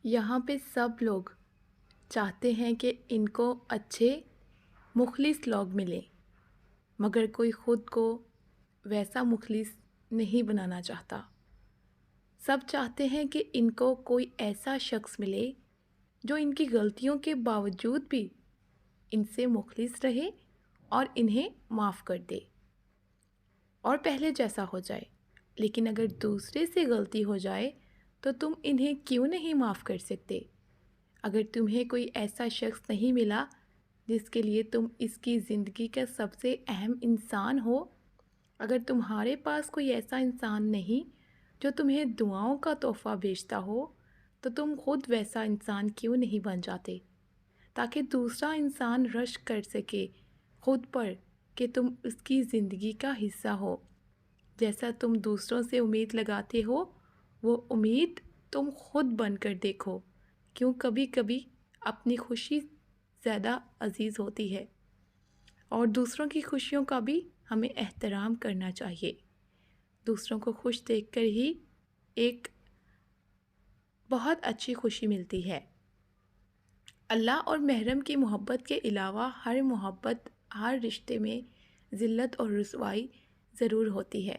یہاں پہ سب لوگ چاہتے ہیں کہ ان کو اچھے مخلص لوگ ملیں، مگر کوئی خود کو ویسا مخلص نہیں بنانا چاہتا۔ سب چاہتے ہیں کہ ان کو کوئی ایسا شخص ملے جو ان کی غلطیوں کے باوجود بھی ان سے مخلص رہے اور انہیں معاف کر دے اور پہلے جیسا ہو جائے۔ لیکن اگر دوسرے سے غلطی ہو جائے تو تم انہیں کیوں نہیں معاف کر سکتے؟ اگر تمہیں کوئی ایسا شخص نہیں ملا جس کے لیے تم اس کی زندگی کا سب سے اہم انسان ہو، اگر تمہارے پاس کوئی ایسا انسان نہیں جو تمہیں دعاؤں کا تحفہ بھیجتا ہو، تو تم خود ویسا انسان کیوں نہیں بن جاتے تاکہ دوسرا انسان رشک کر سکے خود پر کہ تم اس کی زندگی کا حصہ ہو۔ جیسا تم دوسروں سے امید لگاتے ہو، وہ امید تم خود بن کر دیکھو، کیوں کبھی کبھی اپنی خوشی زیادہ عزیز ہوتی ہے اور دوسروں کی خوشیوں کا بھی ہمیں احترام کرنا چاہیے۔ دوسروں کو خوش دیکھ کر ہی ایک بہت اچھی خوشی ملتی ہے۔ اللہ اور محرم کی محبت کے علاوہ ہر محبت، ہر رشتے میں ذلت اور رسوائی ضرور ہوتی ہے،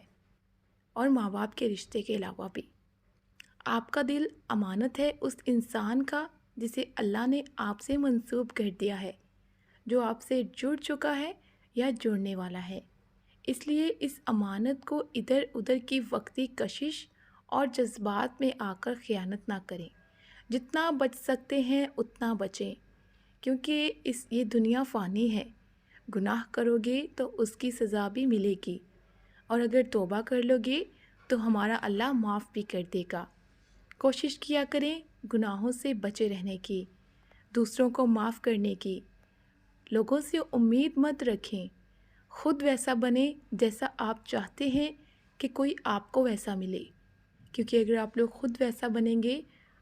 اور ماں باپ کے رشتے کے علاوہ بھی۔ آپ کا دل امانت ہے اس انسان کا جسے اللہ نے آپ سے منسوب کر دیا ہے، جو آپ سے جڑ چکا ہے یا جڑنے والا ہے۔ اس لیے اس امانت کو ادھر ادھر کی وقتی کشش اور جذبات میں آ کر خیانت نہ کریں۔ جتنا بچ سکتے ہیں اتنا بچیں، کیونکہ یہ دنیا فانی ہے۔ گناہ کرو گے تو اس کی سزا بھی ملے گی، اور اگر توبہ کر لو گے تو ہمارا اللہ معاف بھی کر دے گا۔ کوشش کیا کریں گناہوں سے بچے رہنے کی، دوسروں کو معاف کرنے کی۔ لوگوں سے امید مت رکھیں، خود ویسا بنیں جیسا آپ چاہتے ہیں کہ کوئی آپ کو ویسا ملے، کیونکہ اگر آپ لوگ خود ویسا بنیں گے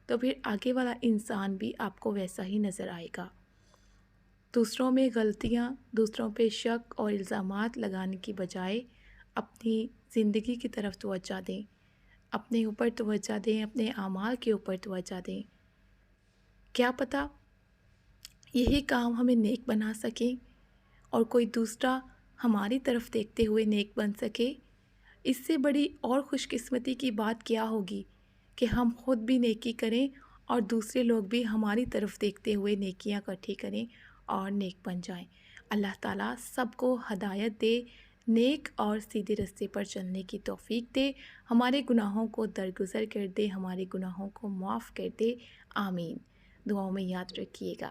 تو پھر آگے والا انسان بھی آپ کو ویسا ہی نظر آئے گا۔ دوسروں میں غلطیاں، دوسروں پہ شک اور الزامات لگانے کی بجائے اپنی زندگی کی طرف توجہ دیں، اپنے اوپر توجہ دیں، اپنے اعمال کے اوپر توجہ دیں۔ کیا پتہ یہی کام ہمیں نیک بنا سکیں اور کوئی دوسرا ہماری طرف دیکھتے ہوئے نیک بن سکے۔ اس سے بڑی اور خوش قسمتی کی بات کیا ہوگی کہ ہم خود بھی نیکی کریں اور دوسرے لوگ بھی ہماری طرف دیکھتے ہوئے نیکیاں اکٹھی کریں اور نیک بن جائیں۔ اللہ تعالیٰ سب کو ہدایت دے، نیک اور سیدھے راستے پر چلنے کی توفیق دے، ہمارے گناہوں کو درگزر کر دے، ہمارے گناہوں کو معاف کر دے۔ آمین۔ دعاؤں میں یاد رکھیے گا۔